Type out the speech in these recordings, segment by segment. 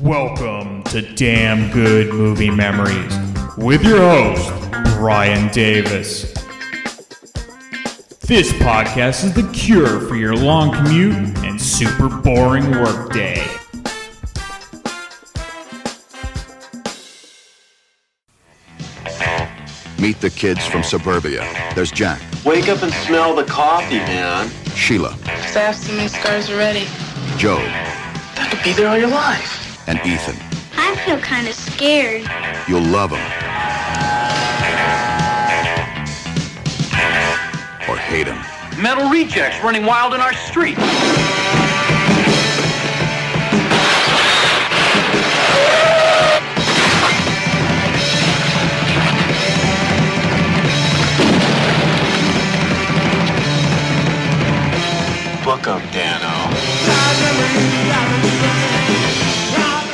Welcome to Damn Good Movie Memories with your host, Brian Davis. This podcast is the cure for your long commute and super boring workday. Meet the kids from Suburbia. There's Jack. Wake up and smell the coffee, man. Sheila. I have so many scars already. Joe. That could be there all your life. And Ethan. I feel kind of scared. You'll love them. Or hate them. Metal rejects running wild in our street. Book 'em, Dano.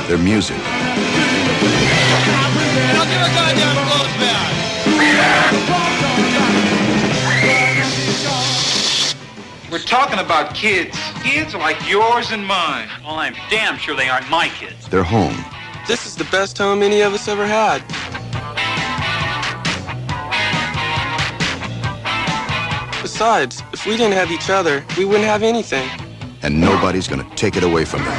Their music. Now give a goddamn blows back. We're talking about kids. Kids like yours and mine. Well, I'm damn sure they aren't my kids. Their home. This is the best home any of us ever had. Besides, if we didn't have each other, we wouldn't have anything. And nobody's gonna take it away from them.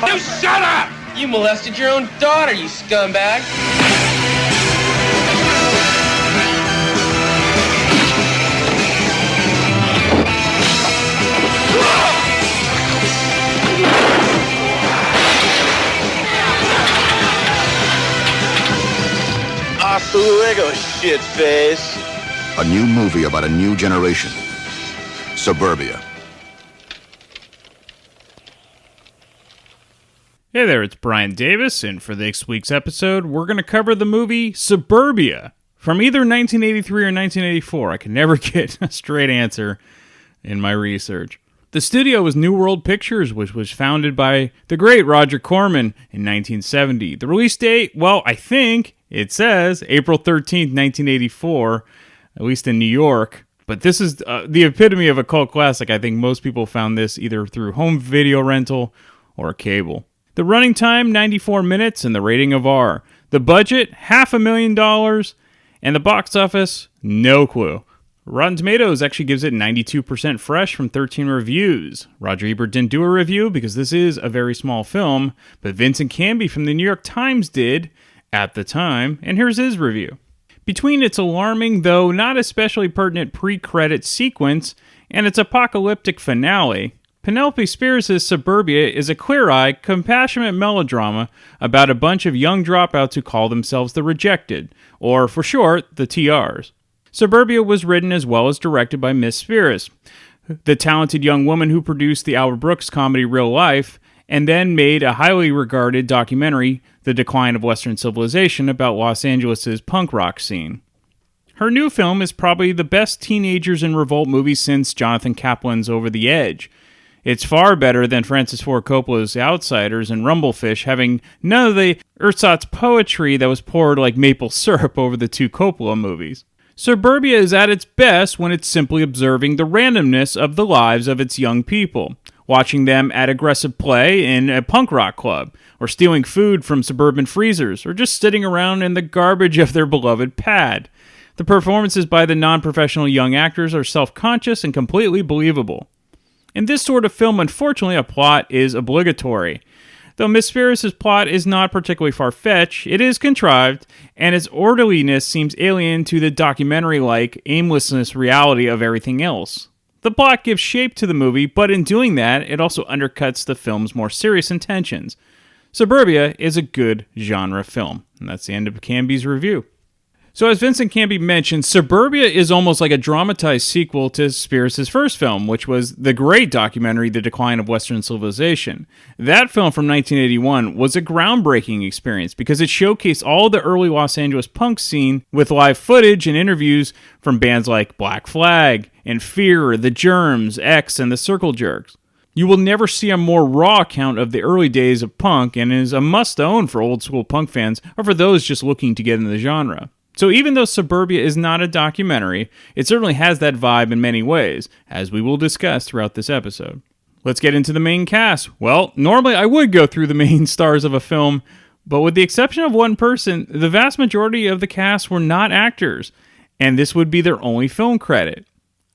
You shut up! You molested your own daughter, you scumbag! Hasta luego, shitface. A new movie about a new generation. Suburbia. Hey there, it's Brian Davis, and for this week's episode, we're going to cover the movie Suburbia from either 1983 or 1984. I can never get a straight answer in my research. The studio was New World Pictures, which was founded by the great Roger Corman in 1970. The release date, well, I think it says April 13th, 1984, at least in New York. But this is the epitome of a cult classic. I think most people found this either through home video rental or cable. The running time, 94 minutes, and the rating of R. The budget, $500,000, and the box office, no clue. Rotten Tomatoes actually gives it 92% fresh from 13 reviews. Roger Ebert didn't do a review because this is a very small film, but Vincent Canby from the New York Times did at the time, and here's his review. Between its alarming, though not especially pertinent pre-credit sequence and its apocalyptic finale, Penelope Spheeris' Suburbia is a clear-eyed, compassionate melodrama about a bunch of young dropouts who call themselves the Rejected, or for short, the TRs. Suburbia was written as well as directed by Miss Spheeris, the talented young woman who produced the Albert Brooks comedy Real Life, and then made a highly regarded documentary, The Decline of Western Civilization, about Los Angeles' punk rock scene. Her new film is probably the best teenagers in revolt movie since Jonathan Kaplan's Over the Edge. It's far better than Francis Ford Coppola's Outsiders and Rumblefish, having none of the ersatz poetry that was poured like maple syrup over the two Coppola movies. Suburbia is at its best when it's simply observing the randomness of the lives of its young people, watching them at aggressive play in a punk rock club, or stealing food from suburban freezers, or just sitting around in the garbage of their beloved pad. The performances by the non-professional young actors are self-conscious and completely believable. In this sort of film, unfortunately, a plot is obligatory. Though Miss Spheeris' plot is not particularly far-fetched, it is contrived, and its orderliness seems alien to the documentary-like aimlessness reality of everything else. The plot gives shape to the movie, but in doing that, it also undercuts the film's more serious intentions. Suburbia is a good genre film, and that's the end of Canby's review. So as Vincent Canby mentioned, Suburbia is almost like a dramatized sequel to Spheeris' first film, which was the great documentary The Decline of Western Civilization. That film from 1981 was a groundbreaking experience because it showcased all the early Los Angeles punk scene with live footage and interviews from bands like Black Flag and Fear, The Germs, X, and the Circle Jerks. You will never see a more raw account of the early days of punk and is a must-own for old-school punk fans or for those just looking to get into the genre. So even though Suburbia is not a documentary, it certainly has that vibe in many ways, as we will discuss throughout this episode. Let's get into the main cast. Well, normally I would go through the main stars of a film, but with the exception of one person, the vast majority of the cast were not actors, and this would be their only film credit.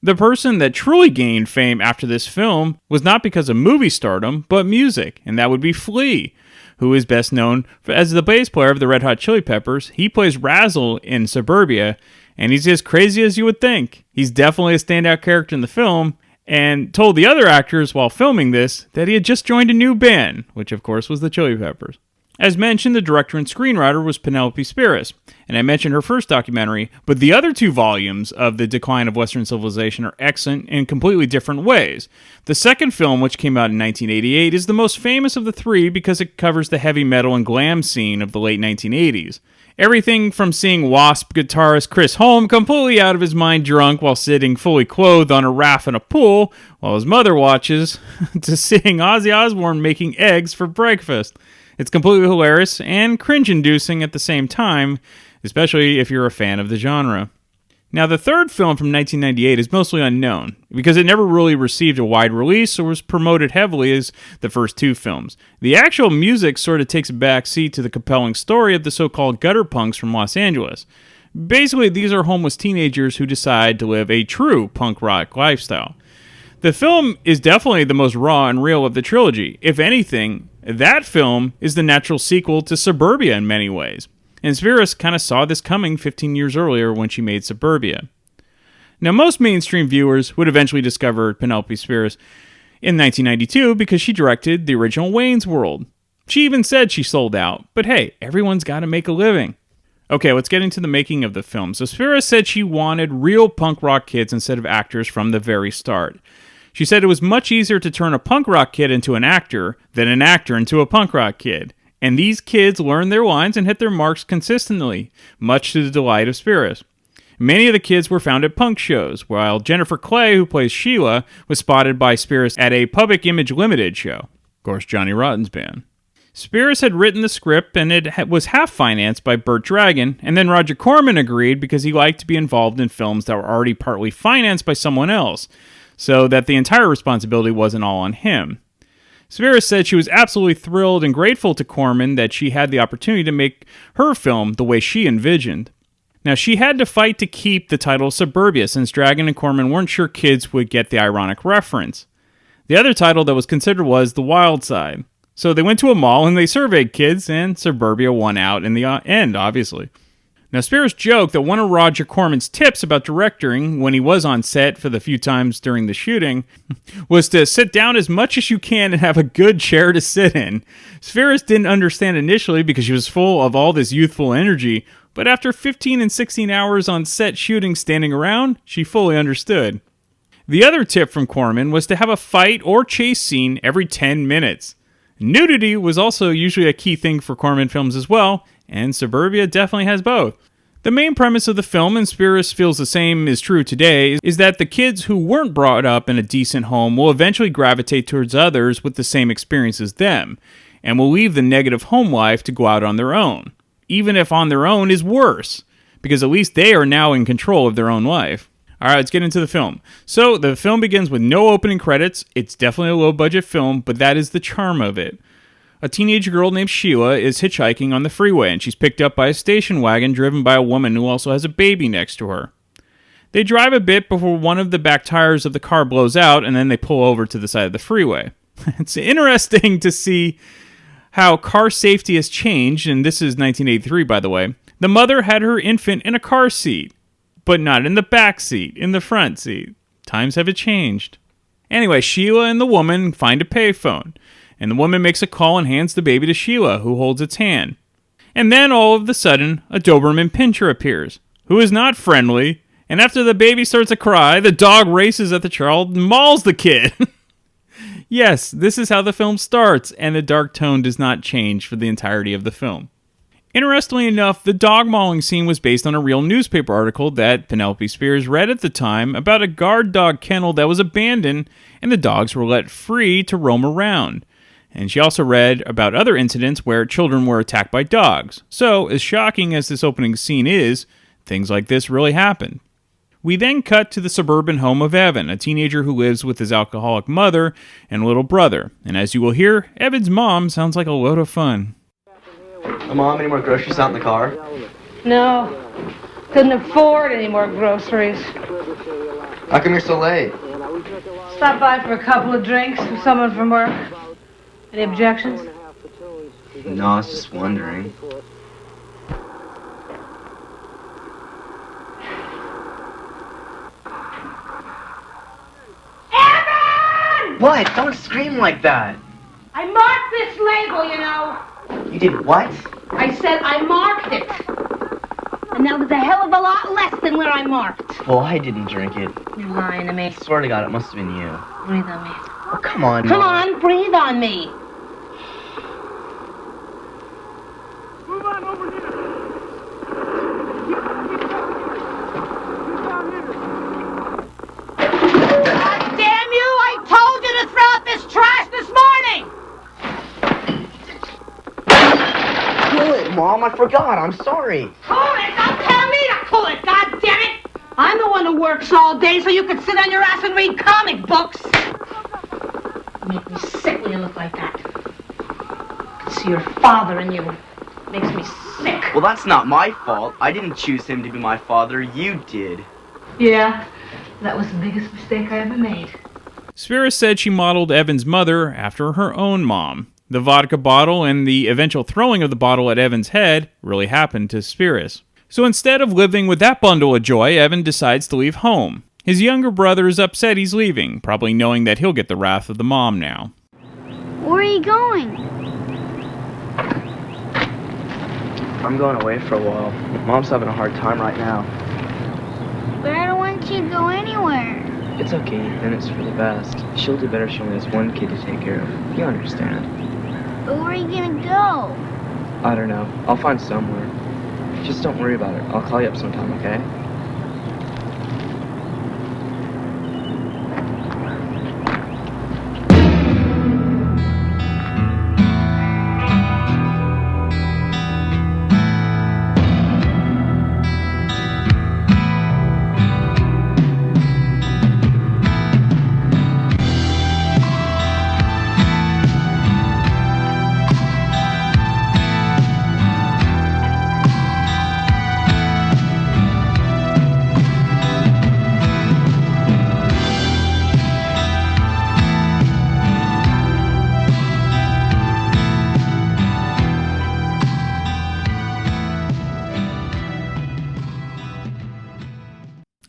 The person that truly gained fame after this film was not because of movie stardom, but music, and that would be Flea, who is best known as the bass player of the Red Hot Chili Peppers. He plays Razzle in Suburbia, and he's as crazy as you would think. He's definitely a standout character in the film, and told the other actors while filming this that he had just joined a new band, which of course was the Chili Peppers. As mentioned, the director and screenwriter was Penelope Spheeris, and I mentioned her first documentary, but the other 2 volumes of The Decline of Western Civilization are excellent in completely different ways. The second film, which came out in 1988, is the most famous of the 3 because it covers the heavy metal and glam scene of the late 1980s. Everything from seeing Wasp guitarist Chris Holm completely out of his mind drunk while sitting fully clothed on a raft in a pool while his mother watches, to seeing Ozzy Osbourne making eggs for breakfast. It's completely hilarious and cringe-inducing at the same time, especially if you're a fan of the genre. Now, the third film from 1998 is mostly unknown, because it never really received a wide release or was promoted heavily as the first 2 films. The actual music sort of takes a back seat to the compelling story of the so-called gutter punks from Los Angeles. Basically, these are homeless teenagers who decide to live a true punk rock lifestyle. The film is definitely the most raw and real of the trilogy. If anything, that film is the natural sequel to Suburbia in many ways. And Spheeris kind of saw this coming 15 years earlier when she made Suburbia. Now, most mainstream viewers would eventually discover Penelope Spheeris in 1992 because she directed the original Wayne's World. She even said she sold out, but hey, everyone's got to make a living. Okay, let's get into the making of the film. So Spheeris said she wanted real punk rock kids instead of actors from the very start. She said it was much easier to turn a punk rock kid into an actor than an actor into a punk rock kid. And these kids learned their lines and hit their marks consistently, much to the delight of Spheeris. Many of the kids were found at punk shows, while Jennifer Clay, who plays Sheila, was spotted by Spheeris at a Public Image Limited show. Of course, Johnny Rotten's band. Spheeris had written the script, and it was half-financed by Burt Dragon, and then Roger Corman agreed because he liked to be involved in films that were already partly financed by someone else, so that the entire responsibility wasn't all on him. Spheeris said she was absolutely thrilled and grateful to Corman that she had the opportunity to make her film the way she envisioned. Now, she had to fight to keep the title Suburbia, since Dragon and Corman weren't sure kids would get the ironic reference. The other title that was considered was The Wild Side. So they went to a mall and they surveyed kids, and Suburbia won out in the end, obviously. Now, Spheeris joked that one of Roger Corman's tips about directing when he was on set for the few times during the shooting was to sit down as much as you can and have a good chair to sit in. Spheeris didn't understand initially because she was full of all this youthful energy, but after 15 and 16 hours on set shooting standing around, she fully understood. The other tip from Corman was to have a fight or chase scene every 10 minutes. Nudity was also usually a key thing for Corman films as well, and Suburbia definitely has both. The main premise of the film, and Spheeris feels the same is true today, is that the kids who weren't brought up in a decent home will eventually gravitate towards others with the same experience as them, and will leave the negative home life to go out on their own, even if on their own is worse, because at least they are now in control of their own life. Alright, let's get into the film. So, the film begins with no opening credits. It's definitely a low-budget film, but that is the charm of it. A teenage girl named Sheila is hitchhiking on the freeway, and she's picked up by a station wagon driven by a woman who also has a baby next to her. They drive a bit before one of the back tires of the car blows out, and then they pull over to the side of the freeway. It's interesting to see how car safety has changed, and this is 1983, by the way. The mother had her infant in a car seat, but not in the back seat, in the front seat. Times have changed. Anyway, Sheila and the woman find a payphone, and the woman makes a call and hands the baby to Sheila, who holds its hand. And then, all of a sudden, a Doberman Pinscher appears, who is not friendly, and after the baby starts to cry, the dog races at the child and mauls the kid. Yes, this is how the film starts, and the dark tone does not change for the entirety of the film. Interestingly enough, the dog mauling scene was based on a real newspaper article that Penelope Spheeris read at the time about a guard dog kennel that was abandoned and the dogs were let free to roam around. And she also read about other incidents where children were attacked by dogs. So, as shocking as this opening scene is, Things like this really happen. We then cut to the suburban home of Evan, a teenager who lives with his alcoholic mother and little brother. And as you will hear, Evan's mom sounds like a load of fun. Mom, any more groceries out in the car? No. Couldn't afford any more groceries. How come you're so late? Stop by for a couple of drinks with someone from work. Any objections? No, I was just wondering. Evan! What? Don't scream like that. I marked this label, you know. You did what? I said I marked it. And now there's a hell of a lot less than where I marked. Well, I didn't drink it. You're lying to me. I swear to God, it must have been you. Breathe on me. Oh, come on, Come Mom. on, breathe on me. Move on over here. God damn you! I told you to throw out this trash this morning! Pull it, Mom. I forgot. I'm sorry. Pull it! Don't tell me to pull it, god damn it! I'm the one who works all day so you can sit on your ass and read comic books. You make me sick when you look like that. I can see your father in you. It makes me sick. Well, that's not my fault. I didn't choose him to be my father. You did. Yeah, that was the biggest mistake I ever made. Spheeris said she modeled Evan's mother after her own mom. The vodka bottle and the eventual throwing of the bottle at Evan's head really happened to Spheeris. So instead of living with that bundle of joy, Evan decides to leave home. His younger brother is upset he's leaving, probably knowing that he'll get the wrath of the mom now. Where are you going? I'm going away for a while. Mom's having a hard time right now. But I don't want you to go anywhere. It's okay, then it's for the best. She'll do better if she only has one kid to take care of. You understand. But where are you gonna go? I don't know. I'll find somewhere. Just don't worry about it. I'll call you up sometime, okay?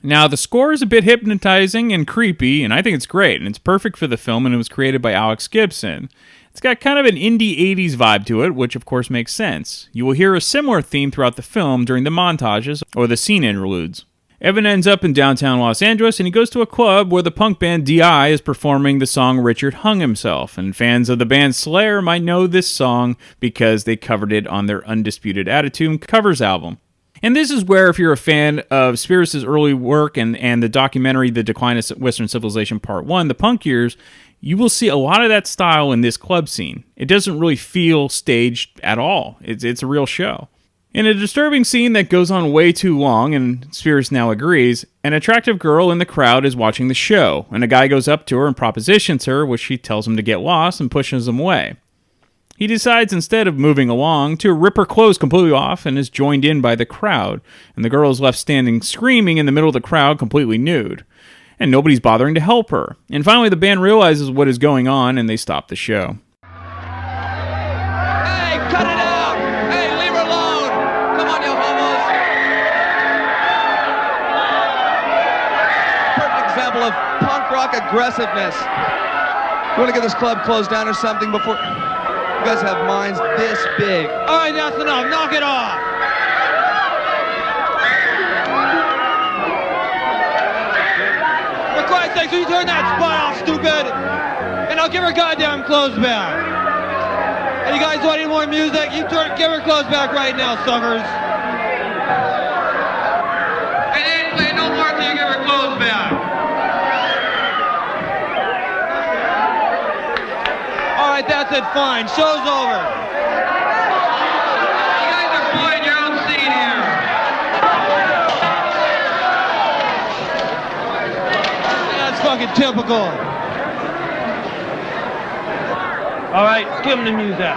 Now, the score is a bit hypnotizing and creepy, and I think it's great, and it's perfect for the film, and it was created by Alex Gibson. It's got kind of an indie 80s vibe to it, which of course makes sense. You will hear a similar theme throughout the film during the montages or the scene interludes. Evan ends up in downtown Los Angeles, and he goes to a club where the punk band D.I. is performing the song Richard Hung Himself, and fans of the band Slayer might know this song because they covered it on their Undisputed Attitude covers album. And this is where, if you're a fan of Spheeris' early work and the documentary The Decline of Western Civilization Part 1, The Punk Years, you will see a lot of that style in this club scene. It doesn't really feel staged at all. It's a real show. In a disturbing scene that goes on way too long, and Spheeris now agrees, an attractive girl in the crowd is watching the show, and a guy goes up to her and propositions her, which she tells him to get lost and pushes him away. He decides, instead of moving along, to rip her clothes completely off and is joined in by the crowd, and the girl is left standing screaming in the middle of the crowd completely nude. And nobody's bothering to help her. And finally the band realizes what is going on and they stop the show. Hey, cut it out! Hey, leave her alone! Come on, you homos! Perfect example of punk rock aggressiveness. You want to get this club closed down or something before... You guys have minds this big. All right, that's enough. Knock it off. For Christ's sake, will you turn that spot off, stupid? And I'll give her goddamn clothes back. And you guys want any more music? Give her clothes back right now, suckers. And ain't play no more till you give her clothes back. All right, that's it, fine. Show's over. You guys are playing your own scene here. fucking typical. All right, give him the music.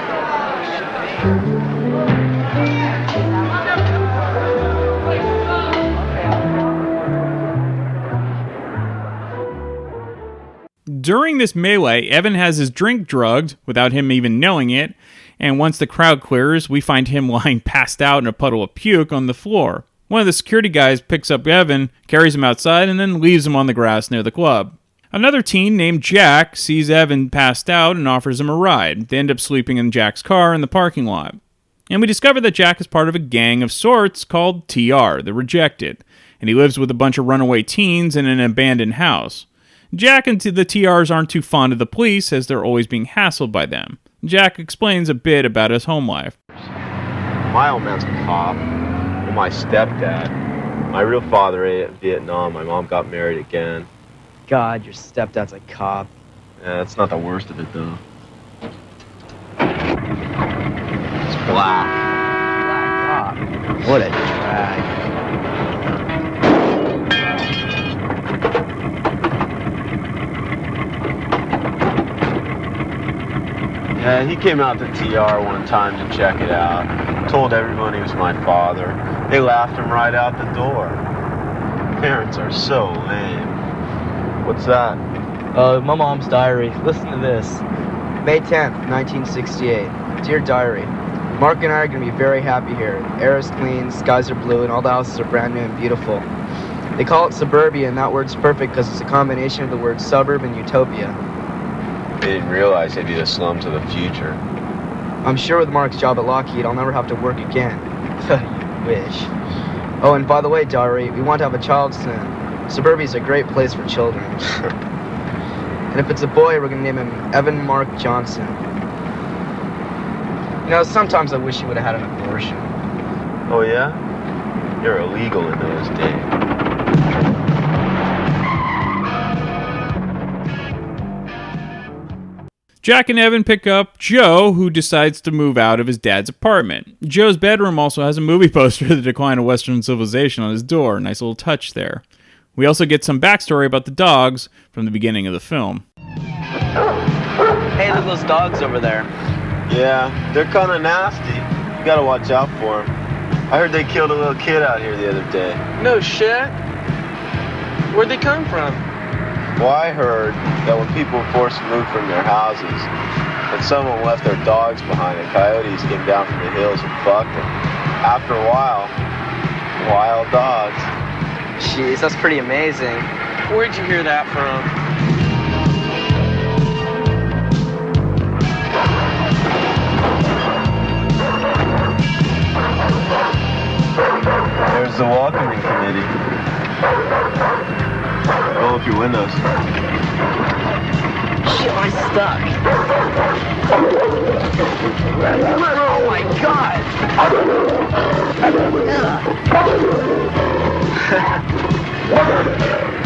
During this melee, Evan has his drink drugged without him even knowing it, and once the crowd clears, we find him lying passed out in a puddle of puke on the floor. One of the security guys picks up Evan, carries him outside, and then leaves him on the grass near the club. Another teen named Jack sees Evan passed out and offers him a ride. They end up sleeping in Jack's car in the parking lot. And we discover that Jack is part of a gang of sorts called TR, the Rejected, and he lives with a bunch of runaway teens in an abandoned house. Jack and the TRs aren't too fond of the police as they're always being hassled by them. Jack explains a bit about his home life. My old man's a cop. Well, my stepdad. My real father ate in Vietnam. My mom got married again. God, your stepdad's a cop. Yeah, that's not the worst of it, though. It's black. Black cop. What a drag. Yeah, he came out to TR one time to check it out. Told everyone he was my father. They laughed him right out the door. Parents are so lame. What's that? My mom's diary. Listen to this. May 10th, 1968. Dear Diary, Mark and I are going to be very happy here. Air is clean, skies are blue, and all the houses are brand new and beautiful. They call it Suburbia, and that word's perfect because it's a combination of the words suburb and utopia. They didn't realize they'd be the slums of the future. I'm sure with Mark's job at Lockheed, I'll never have to work again. You wish. Oh, and by the way, Diary, we want to have a child soon. Suburbia's a great place for children. And if it's a boy, we're going to name him Evan Mark Johnson. You know, sometimes I wish he would have had an abortion. Oh, yeah? You're illegal in those days. Jack and Evan pick up Joe, who decides to move out of his dad's apartment. Joe's bedroom also has a movie poster, The Decline of Western Civilization, on his door. Nice little touch there. We also get some backstory about the dogs from the beginning of the film. Hey, look at those dogs over there. Yeah, they're kind of nasty. You gotta watch out for them. I heard they killed a little kid out here the other day. No shit. Where'd they come from? Well, I heard that when people were forced to move from their houses, and someone left their dogs behind, and coyotes came down from the hills and fucked them. After a while, wild dogs. Jeez, that's pretty amazing. Where'd you hear that from? There's the welcoming committee. Roll up your windows. Shit, I'm stuck. Oh my god!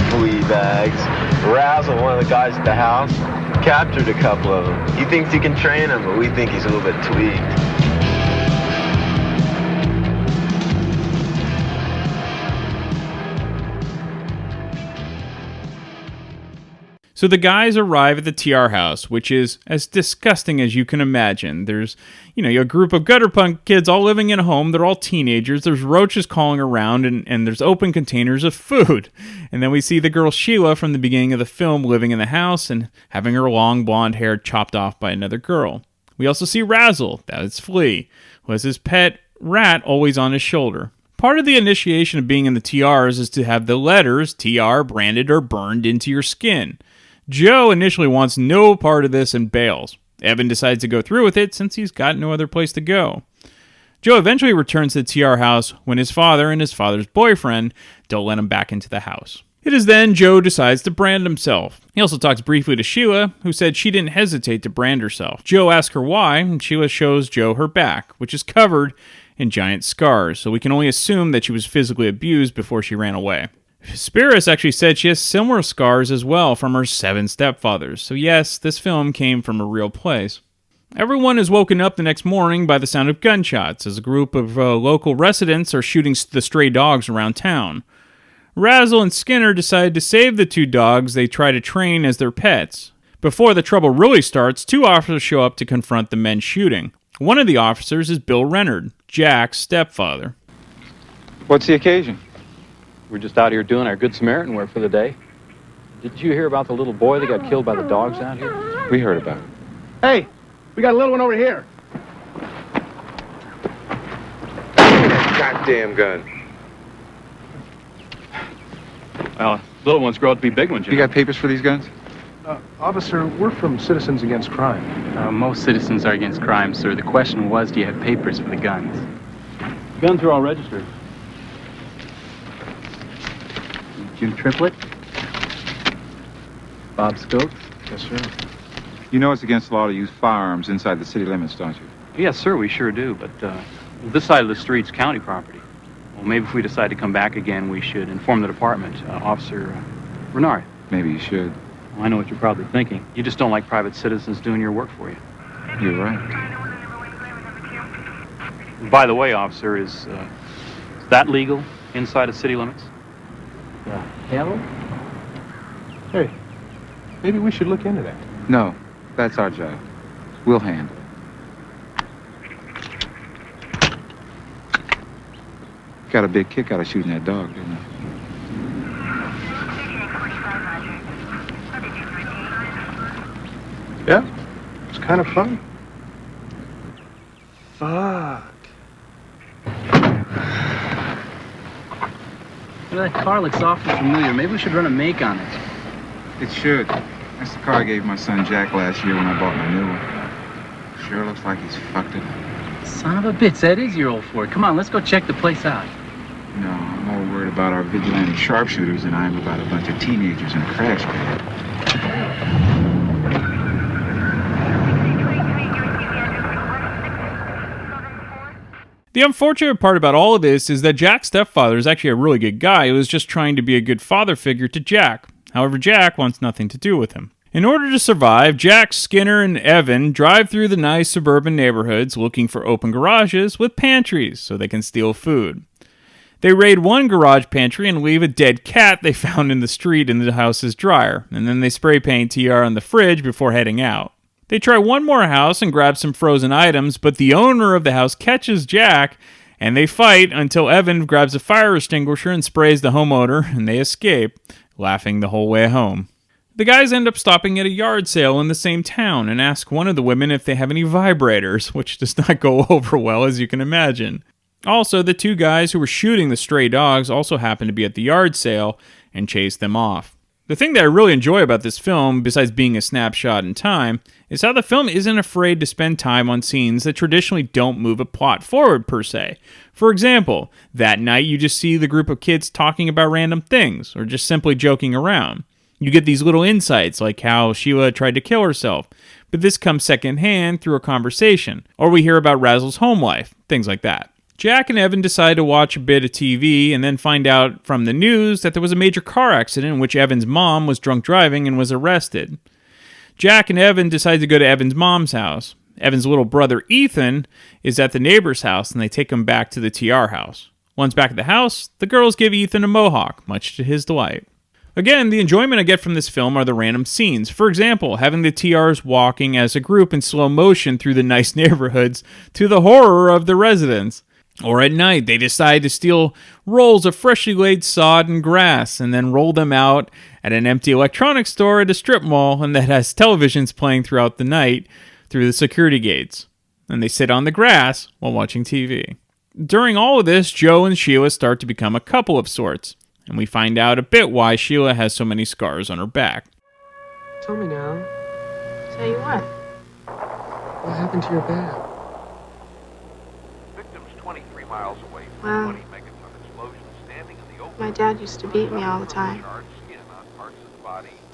Flea bags. Razzle, one of the guys at the house, captured a couple of them. He thinks he can train them, but we think he's a little bit tweaked. So the guys arrive at the TR house, which is as disgusting as you can imagine. There's, a group of gutter punk kids all living in a home. They're all teenagers. There's roaches crawling around, and there's open containers of food. And then we see the girl Sheila from the beginning of the film living in the house and having her long blonde hair chopped off by another girl. We also see Razzle, that is Flea, who has his pet rat always on his shoulder. Part of the initiation of being in the TRs is to have the letters TR branded or burned into your skin. Joe initially wants no part of this and bails. Evan decides to go through with it since he's got no other place to go. Joe eventually returns to the TR house when his father and his father's boyfriend don't let him back into the house. It is then Joe decides to brand himself. He also talks briefly to Sheila, who said she didn't hesitate to brand herself. Joe asks her why, and Sheila shows Joe her back, which is covered in giant scars, so we can only assume that she was physically abused before she ran away. Spheeris actually said she has similar scars as well from her 7 stepfathers, so yes, this film came from a real place. Everyone is woken up the next morning by the sound of gunshots as a group of local residents are shooting the stray dogs around town. Razzle and Skinner decide to save the two dogs they try to train as their pets. Before the trouble really starts, two officers show up to confront the men shooting. One of the officers is Bill Rennard, Jack's stepfather. What's the occasion? We're just out here doing our Good Samaritan work for the day. Did you hear about the little boy that got killed by the dogs out here? We heard about it. Hey, we got a little one over here. Goddamn gun. Well, little ones grow up to be big ones, You got papers for these guns? Officer, we're from Citizens Against Crime. Most citizens are against crime, sir. The question was, do you have papers for the guns? Guns are all registered. Jim Triplett? Bob Stokes? Yes, sir. You know it's against the law to use firearms inside the city limits, don't you? Yes, sir, we sure do, but this side of the street's county property. Well, maybe if we decide to come back again, we should inform the department. Officer Renard. Maybe you should. Well, I know what you're probably thinking. You just don't like private citizens doing your work for you. You're right. By the way, officer, is that legal inside of city limits? Hell? Hey, maybe we should look into that. No, that's our job. We'll handle it. Got a big kick out of shooting that dog, didn't I? Yeah, it's kind of fun. Fuck. That car looks awfully familiar. Maybe we should run a make on it. It should. That's the car I gave my son Jack last year when I bought my new one. Sure looks like he's fucked it up. Son of a bitch, that is your old Ford. Come on, let's go check the place out. No, I'm more worried about our vigilante sharpshooters than I am about a bunch of teenagers in a crash pad. The unfortunate part about all of this is that Jack's stepfather is actually a really good guy who is just trying to be a good father figure to Jack. However, Jack wants nothing to do with him. In order to survive, Jack, Skinner, and Evan drive through the nice suburban neighborhoods looking for open garages with pantries so they can steal food. They raid one garage pantry and leave a dead cat they found in the street in the house's dryer, and then they spray paint TR on the fridge before heading out. They try one more house and grab some frozen items, but the owner of the house catches Jack, and they fight until Evan grabs a fire extinguisher and sprays the homeowner, and they escape, laughing the whole way home. The guys end up stopping at a yard sale in the same town and ask one of the women if they have any vibrators, which does not go over well, as you can imagine. Also, the two guys who were shooting the stray dogs also happen to be at the yard sale and chase them off. The thing that I really enjoy about this film, besides being a snapshot in time, is how the film isn't afraid to spend time on scenes that traditionally don't move a plot forward per se. For example, that night you just see the group of kids talking about random things, or just simply joking around. You get these little insights, like how Sheila tried to kill herself, but this comes secondhand through a conversation, or we hear about Razzle's home life, things like that. Jack and Evan decide to watch a bit of TV and then find out from the news that there was a major car accident in which Evan's mom was drunk driving and was arrested. Jack and Evan decide to go to Evan's mom's house. Evan's little brother Ethan is at the neighbor's house and they take him back to the TR house. Once back at the house, the girls give Ethan a mohawk, much to his delight. Again, the enjoyment I get from this film are the random scenes. For example, having the TRs walking as a group in slow motion through the nice neighborhoods to the horror of the residents. Or at night, they decide to steal rolls of freshly laid sod and grass and then roll them out at an empty electronics store at a strip mall and that has televisions playing throughout the night through the security gates. And they sit on the grass while watching TV. During all of this, Joe and Sheila start to become a couple of sorts. And we find out a bit why Sheila has so many scars on her back. Tell me now. Tell you what? What happened to your back? Miles away from Well, 20 megaton explosion standing in the open. My dad used to beat me all the time.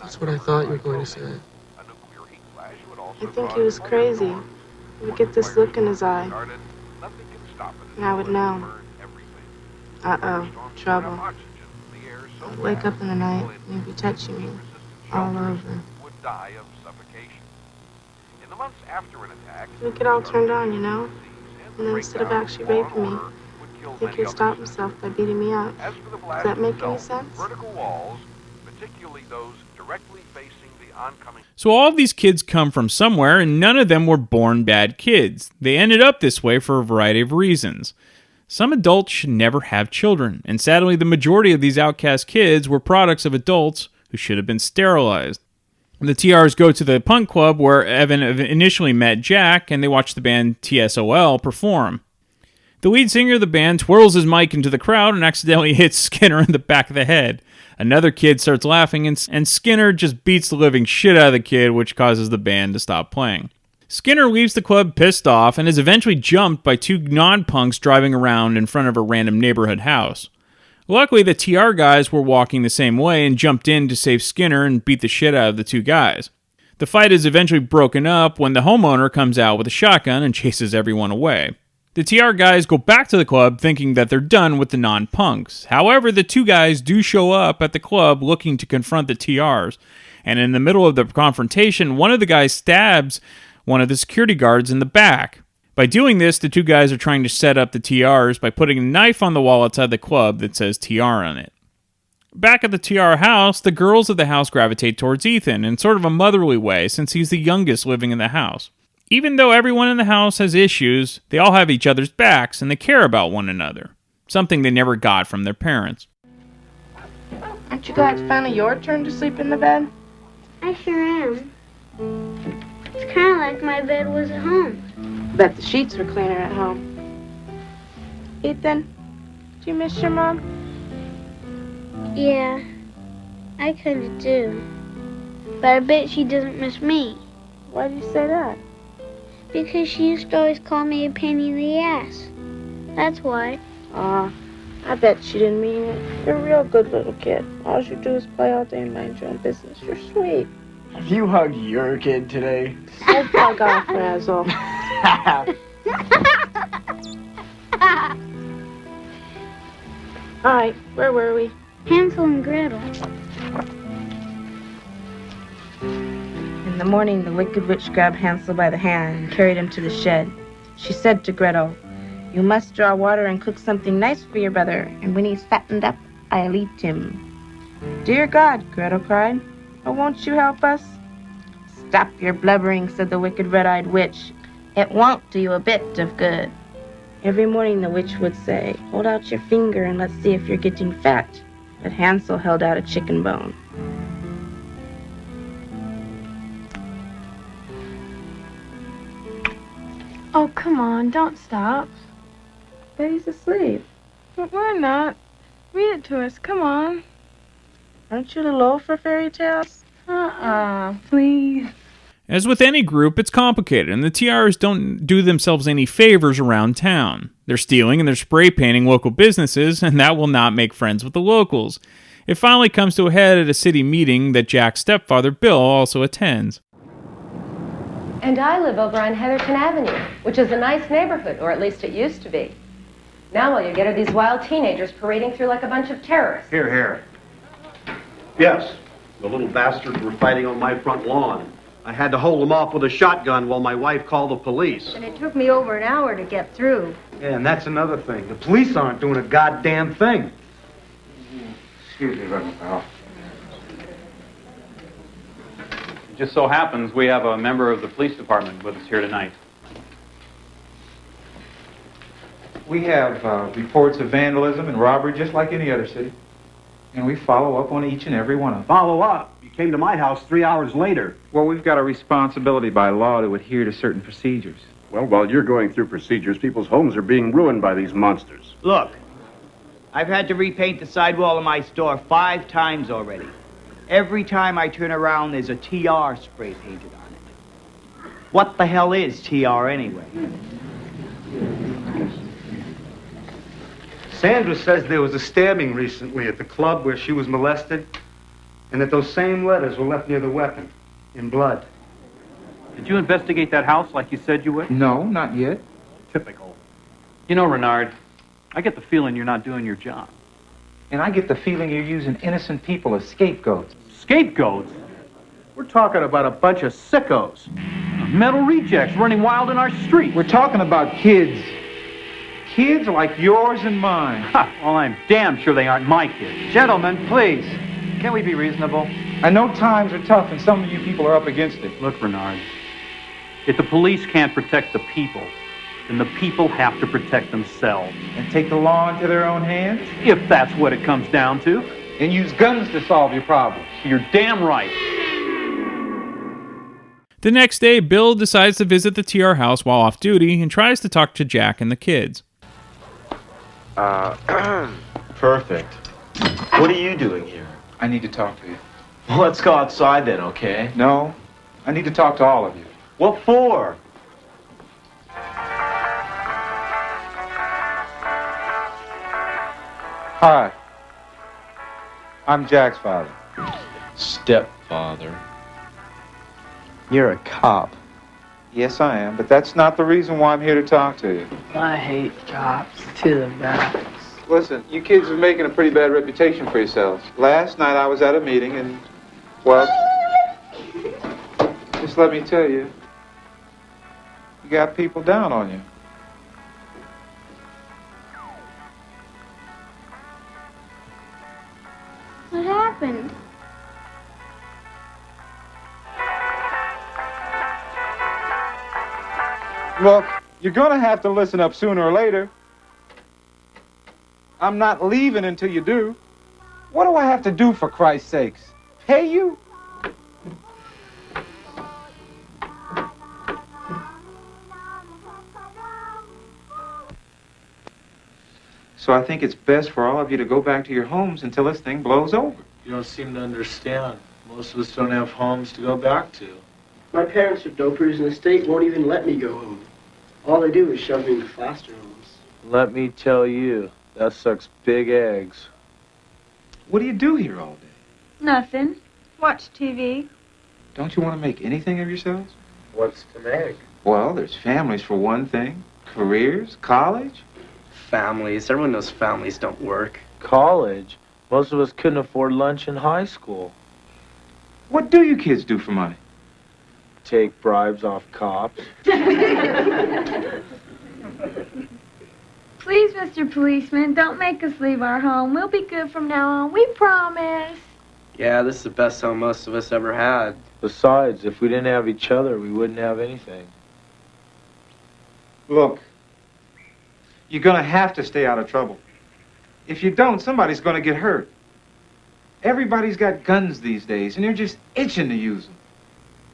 That's what I thought you were going to say. I think he was crazy. He would get this look in his eye. And I would know. Uh-oh, trouble. I'd wake up in the night and he'd be touching me all over. We'd get all turned on, you know? And then instead of actually raping me, I think he'll stop himself by beating me up. Does that make any sense? Vertical walls, particularly those directly facing the oncoming. So all of these kids come from somewhere, and none of them were born bad kids. They ended up this way for a variety of reasons. Some adults should never have children, and sadly the majority of these outcast kids were products of adults who should have been sterilized. The TRs go to the punk club where Evan initially met Jack, and they watch the band TSOL perform. The lead singer of the band twirls his mic into the crowd and accidentally hits Skinner in the back of the head. Another kid starts laughing, and Skinner just beats the living shit out of the kid, which causes the band to stop playing. Skinner leaves the club pissed off and is eventually jumped by two non-punks driving around in front of a random neighborhood house. Luckily, the TR guys were walking the same way and jumped in to save Skinner and beat the shit out of the two guys. The fight is eventually broken up when the homeowner comes out with a shotgun and chases everyone away. The TR guys go back to the club thinking that they're done with the non-punks. However, the two guys do show up at the club looking to confront the TRs, and in the middle of the confrontation, one of the guys stabs one of the security guards in the back. By doing this, the two guys are trying to set up the TRs by putting a knife on the wall outside the club that says TR on it. Back at the TR house, the girls of the house gravitate towards Ethan in sort of a motherly way since he's the youngest living in the house. Even though everyone in the house has issues, they all have each other's backs and they care about one another, something they never got from their parents. Aren't you glad it's finally your turn to sleep in the bed? I sure am. It's kind of like my bed was at home. Bet the sheets were cleaner at home. Ethan, do you miss your mom? Yeah, I kind of do. But I bet she doesn't miss me. Why do you say that? Because she used to always call me a pain in the ass. That's why. I bet she didn't mean it. You're a real good little kid. All you do is play all day and mind your own business. You're sweet. Have you hugged your kid today? Oh, bug off, Razzle. All right, where were we? Hansel and Gretel. In the morning, the wicked witch grabbed Hansel by the hand and carried him to the shed. She said to Gretel, "You must draw water and cook something nice for your brother, and when he's fattened up, I'll eat him." "Dear God," Gretel cried, "oh, won't you help us?" "Stop your blubbering," said the wicked red-eyed witch. "It won't do you a bit of good." Every morning the witch would say, "Hold out your finger and let's see if you're getting fat." But Hansel held out a chicken bone. Oh, come on, don't stop. But he's asleep. But we're not. Read it to us, come on. Aren't you a little old for fairy tales? Please. As with any group, it's complicated, and the TRs don't do themselves any favors around town. They're stealing and they're spray painting local businesses, and that will not make friends with the locals. It finally comes to a head at a city meeting that Jack's stepfather, Bill, also attends. And I live over on Heatherton Avenue, which is a nice neighborhood, or at least it used to be. Now all you get are these wild teenagers parading through like a bunch of terrorists. Here, here. Yes, the little bastards were fighting on my front lawn. I had to hold them off with a shotgun while my wife called the police. And it took me over an hour to get through. Yeah, and that's another thing. The police aren't doing a goddamn thing. Excuse me, Reverend Powell. It just so happens we have a member of the police department with us here tonight. We have reports of vandalism and robbery just like any other city. And we follow up on each and every one of them. Follow up? You came to my house 3 hours later. Well, we've got a responsibility by law to adhere to certain procedures. Well, while you're going through procedures, people's homes are being ruined by these monsters. Look, I've had to repaint the sidewall of my store 5 times already. Every time I turn around, there's a TR spray painted on it. What the hell is TR anyway? Sandra says there was a stabbing recently at the club where she was molested, and that those same letters were left near the weapon, in blood. Did you investigate that house like you said you would? No, not yet. Typical. You know, Renard, I get the feeling you're not doing your job. And I get the feeling you're using innocent people as scapegoats. Scapegoats? We're talking about a bunch of sickos. Metal rejects running wild in our streets. We're talking about kids. kids like yours and mine. Ha! Well, I'm damn sure they aren't my kids. Gentlemen, please. Can we be reasonable? I know times are tough and some of you people are up against it. Look, Bernard, if the police can't protect the people, then the people have to protect themselves. And take the law into their own hands? If that's what it comes down to. And use guns to solve your problems. You're damn right. The next day, Bill decides to visit the TR house while off duty and tries to talk to Jack and the kids. Perfect. What are you doing here? I need to talk to you. Well, let's go outside then, okay? No, I need to talk to all of you. What for? Hi. I'm Jack's father. Stepfather. You're a cop. Yes, I am, but that's not the reason why I'm here to talk to you. I hate cops to the max. Listen, you kids are making a pretty bad reputation for yourselves. Last night I was at a meeting and, well, just let me tell you, you got people down on you. What happened? Look, you're gonna have to listen up sooner or later. I'm not leaving until you do. What do I have to do, for Christ's sakes? Pay you? So I think it's best for all of you to go back to your homes until this thing blows over. You don't seem to understand. Most of us don't have homes to go back to. My parents are dopers, and the state won't even let me go home. All they do is shove me into foster homes. Let me tell you, that sucks big eggs. What do you do here all day? Nothing. Watch TV. Don't you want to make anything of yourselves? What's to make? Well, there's families for one thing. Careers, college. Families. Everyone knows families don't work. College? Most of us couldn't afford lunch in high school. What do you kids do for money? Take bribes off cops. Please, Mr. Policeman, don't make us leave our home. We'll be good from now on. We promise. Yeah, this is the best home most of us ever had. Besides, if we didn't have each other, we wouldn't have anything. Look, you're gonna have to stay out of trouble. If you don't, somebody's gonna get hurt. Everybody's got guns these days, and they're just itching to use them.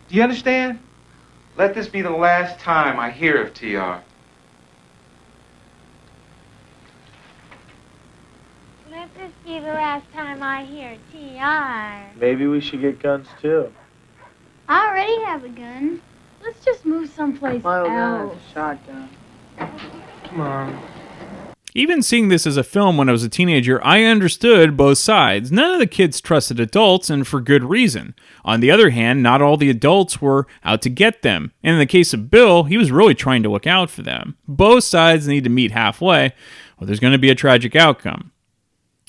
Do you understand? Let this be the last time I hear of TR. Let this be the last time I hear TR. Maybe we should get guns too. I already have a gun. Let's just move someplace My old man else. has a shotgun. Come on. Even seeing this as a film when I was a teenager, I understood both sides. None of the kids trusted adults, and for good reason. On the other hand, not all the adults were out to get them. And in the case of Bill, he was really trying to look out for them. Both sides need to meet halfway, or there's going to be a tragic outcome.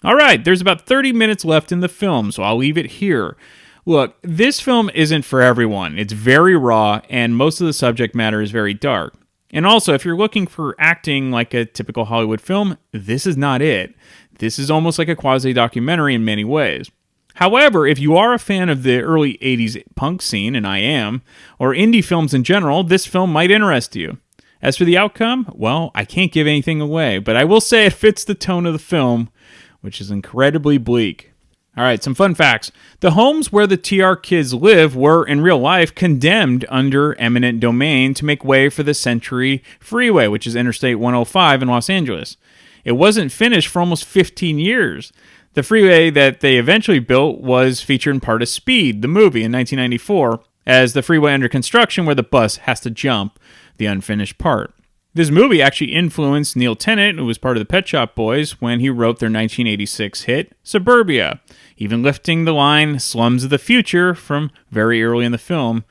All right, there's about 30 minutes left in the film, so I'll leave it here. Look, this film isn't for everyone. It's very raw, and most of the subject matter is very dark. And also, if you're looking for acting like a typical Hollywood film, this is not it. This is almost like a quasi-documentary in many ways. However, if you are a fan of the early 80s punk scene, and I am, or indie films in general, this film might interest you. As for the outcome, well, I can't give anything away, but I will say it fits the tone of the film, which is incredibly bleak. All right, some fun facts. The homes where the TR kids live were, in real life, condemned under eminent domain to make way for the Century Freeway, which is Interstate 105 in Los Angeles. It wasn't finished for almost 15 years. The freeway that they eventually built was featured in part of Speed, the movie, in 1994, as the freeway under construction where the bus has to jump, the unfinished part. This movie actually influenced Neil Tennant, who was part of the Pet Shop Boys, when he wrote their 1986 hit, Suburbia, even lifting the line Slums of the Future from very early in the film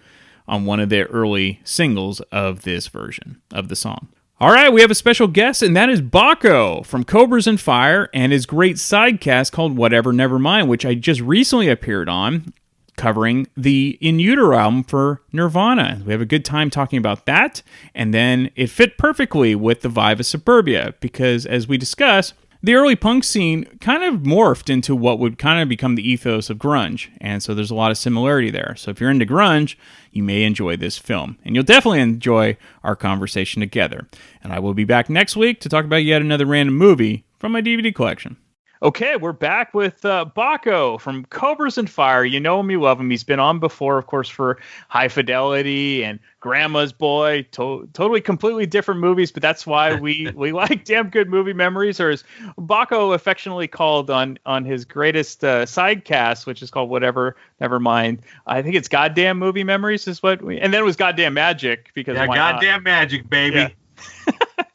on one of the early singles of this version of the song. All right, we have a special guest, and that is Baco from Cobras and Fire and his great sidecast called Whatever Nevermind, which I just recently appeared on. covering the In Utero album for Nirvana. We have a good time talking about that, and then it fit perfectly with the vibe of Suburbia, because as we discuss, the early punk scene kind of morphed into what would kind of become the ethos of grunge, and so there's a lot of similarity there. So if you're into grunge, you may enjoy this film, and you'll definitely enjoy our conversation together. And I will be back next week to talk about yet another random movie from my DVD collection. Okay, we're back with Baco from Cobras and Fire. You know him, you love him. He's been on before, of course, for High Fidelity and Grandma's Boy. Totally, completely different movies, but that's why we like Damn Good Movie Memories, or as Baco affectionately called on his greatest side cast, which is called Whatever, Never Mind. I think it's Goddamn Movie Memories is what we... And then it was Goddamn Magic, because why Goddamn not? Magic, baby. Yeah.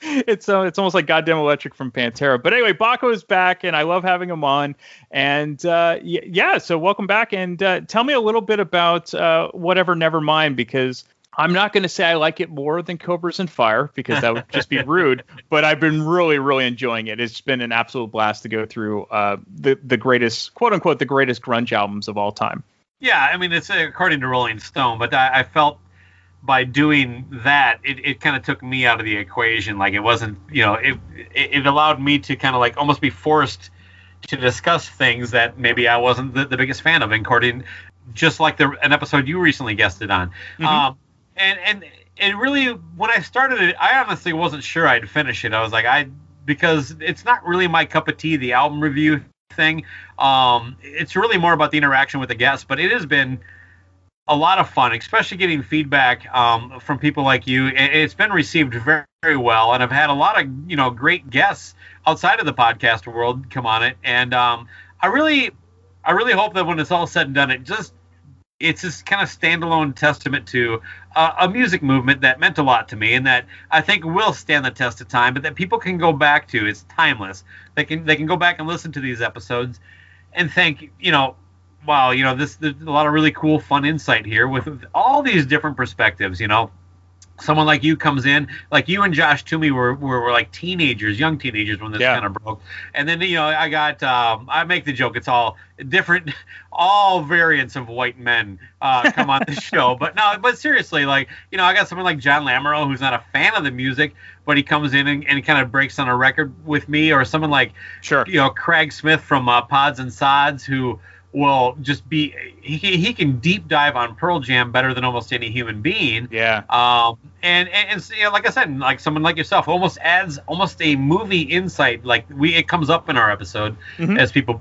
It's almost like Goddamn Electric from Pantera. But anyway, Baco is back, and I love having him on. And so welcome back. And tell me a little bit about Whatever, Never Mind, because I'm not going to say I like it more than Cobras and Fire, because that would just be rude. But I've been really, really enjoying it. It's been an absolute blast to go through the greatest, quote unquote, the greatest grunge albums of all time. Yeah, I mean, it's according to Rolling Stone, but I felt by doing that, it kind of took me out of the equation. Like, it wasn't, it allowed me to kind of like almost be forced to discuss things that maybe I wasn't the biggest fan of, according, just like an episode you recently guested on. Mm-hmm. And it really, when I started it, I honestly wasn't sure I'd finish it. I was like, because it's not really my cup of tea, the album review thing. It's really more about the interaction with the guests, but it has been a lot of fun, especially getting feedback from people like you. It's been received very, very well, and I've had a lot of great guests outside of the podcast world come on it. And I really hope that when it's all said and done, it's this kind of standalone testament to a music movement that meant a lot to me, and that I think will stand the test of time, but that people can go back to. It's timeless. They can go back and listen to these episodes and think, wow, there's a lot of really cool, fun insight here with all these different perspectives. Someone like you comes in, like you and Josh Toomey were like young teenagers when this kind of broke. And then, I got, I make the joke, it's all different, all variants of white men come on the show. But seriously, like, I got someone like John Lamoureux, who's not a fan of the music, but he comes in and kind of breaks on a record with me, or someone like, Craig Smith from Pods and Sods, who will just be, he can deep dive on Pearl Jam better than almost any human being. Yeah. And like I said, like someone like yourself almost adds almost a movie insight. Like it comes up in our episode, as people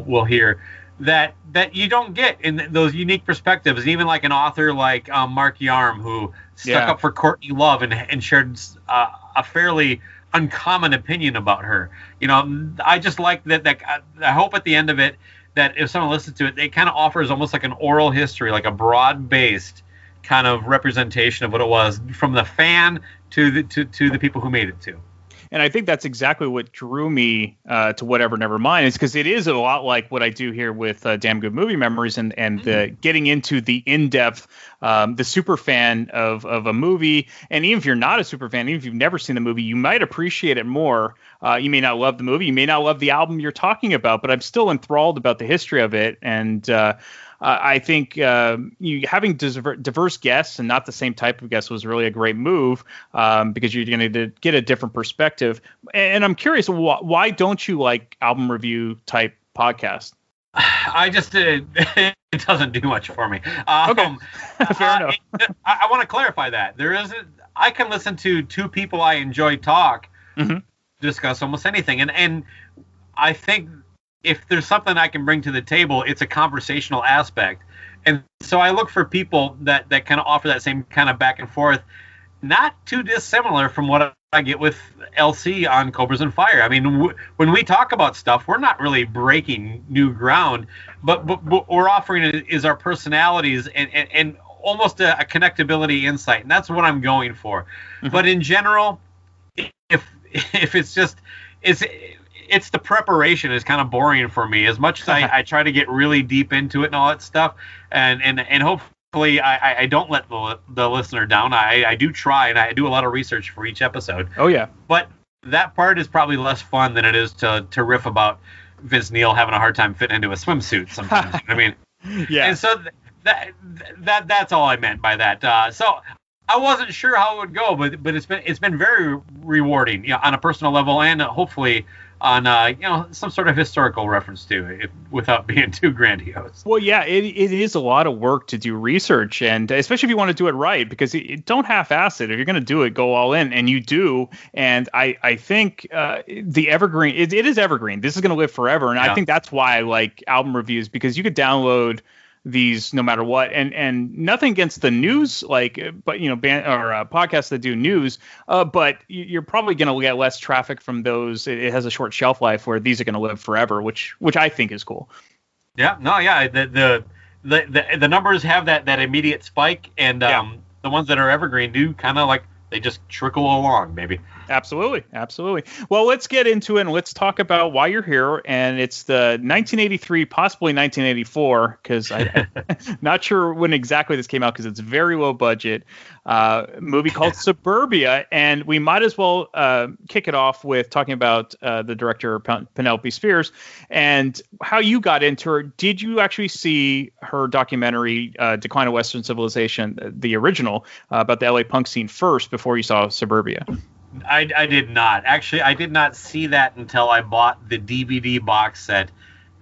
will hear that you don't get in those unique perspectives. Even like an author like Mark Yarm, who stuck up for Courtney Love and shared a fairly uncommon opinion about her. I just like that. I hope at the end of it, that if someone listens to it, it kind of offers almost like an oral history, like a broad-based kind of representation of what it was, from the fan to the people who made it to. And I think that's exactly what drew me to Whatever, Never Mind, is because it is a lot like what I do here with Damn Good Movie Memories, and the getting into the in-depth, the super fan of a movie. And even if you're not a super fan, even if you've never seen the movie, you might appreciate it more. You may not love the movie, you may not love the album you're talking about, but I'm still enthralled about the history of it. And I think you having diverse guests and not the same type of guests was really a great move, because you're going to get a different perspective. And I'm curious, why don't you like album review type podcasts? I just it doesn't do much for me. Okay, fair enough. I want to clarify that I can listen to two people I enjoy talk, discuss almost anything, and I think if there's something I can bring to the table, it's a conversational aspect. And so I look for people that kind of offer that same kind of back and forth, not too dissimilar from what I get with LC on Cobras and Fire. I mean, when we talk about stuff, we're not really breaking new ground, but what we're offering is our personalities and almost a connectability insight. And that's what I'm going for. But in general, if it's just, it's the preparation is kind of boring for me. As much as I try to get really deep into it and all that stuff, and hopefully I don't let the listener down. I do try, and I do a lot of research for each episode. Oh yeah. But that part is probably less fun than it is to riff about Vince Neil having a hard time fitting into a swimsuit sometimes. You know what I mean? Yeah. And so That's all I meant by that. So I wasn't sure how it would go, but it's been very rewarding, on a personal level, and hopefully on some sort of historical reference to it, without being too grandiose. Well, yeah, it is a lot of work to do research, and especially if you want to do it right, because don't half-ass it. If you're going to do it, go all in, and you do. And I think the evergreen, it is evergreen. This is going to live forever, and I think that's why I like album reviews, because you could download these no matter what, and nothing against the news, but podcasts that do news, but you're probably going to get less traffic from those. It has a short shelf life where these are going to live forever, which I think is cool. The numbers have that immediate spike, and the ones that are evergreen do kind of like they just trickle along, maybe. Absolutely. Well, let's get into it, and let's talk about why you're here. And it's the 1983, possibly 1984, because I'm not sure when exactly this came out, because it's very low budget, movie called Suburbia. And we might as well kick it off with talking about the director, Penelope Spheeris, and how you got into her. Did you actually see her documentary, Decline of Western Civilization, the original, about the LA punk scene first before you saw Suburbia? I did not. Actually, I did not see that until I bought the DVD box set.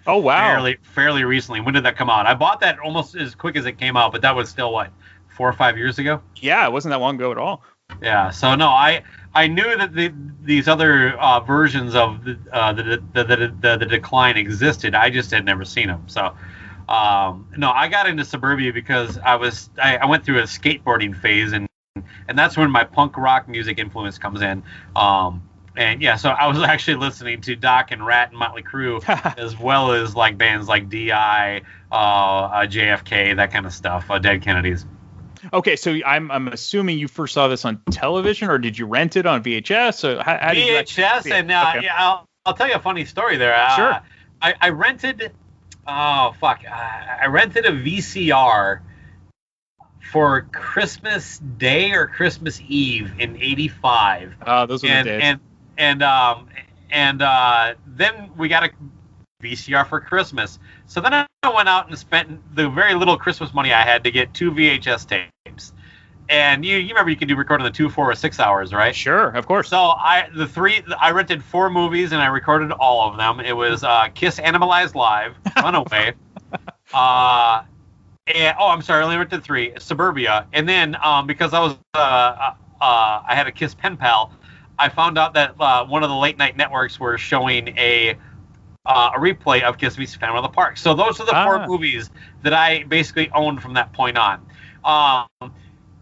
Oh, wow. Fairly recently. When did that come out? I bought that almost as quick as it came out, but that was still, 4 or 5 years ago? Yeah, it wasn't that long ago at all. Yeah, so no, I knew that these other versions of the Decline existed. I just had never seen them. So, no, I got into Suburbia because I went through a skateboarding phase, and that's when my punk rock music influence comes in. And yeah, so I was actually listening to Doc and Rat and Motley Crue, as well as like bands like D.I., JFK, that kind of stuff, Dead Kennedys. Okay, so I'm assuming you first saw this on television, or did you rent it on VHS? Or how did VHS, you and okay. yeah, I'll tell you a funny story there. Sure. I rented. Oh fuck! I rented a VCR for Christmas Day or Christmas Eve in '85. Oh, those were the days. And then we got a VCR for Christmas. So then I went out and spent the very little Christmas money I had to get 2 VHS tapes. And you remember you could do recording the 2, 4, or 6 hours, right? Sure, of course. So I rented 4 movies and I recorded all of them. It was Kiss Animalized Live, Runaway. I only rented 3, Suburbia. And then because I was I had a Kiss pen pal, I found out that one of the late night networks were showing a replay of Kiss Meets Phantom of the Park. So those are the 4 movies that I basically owned from that point on.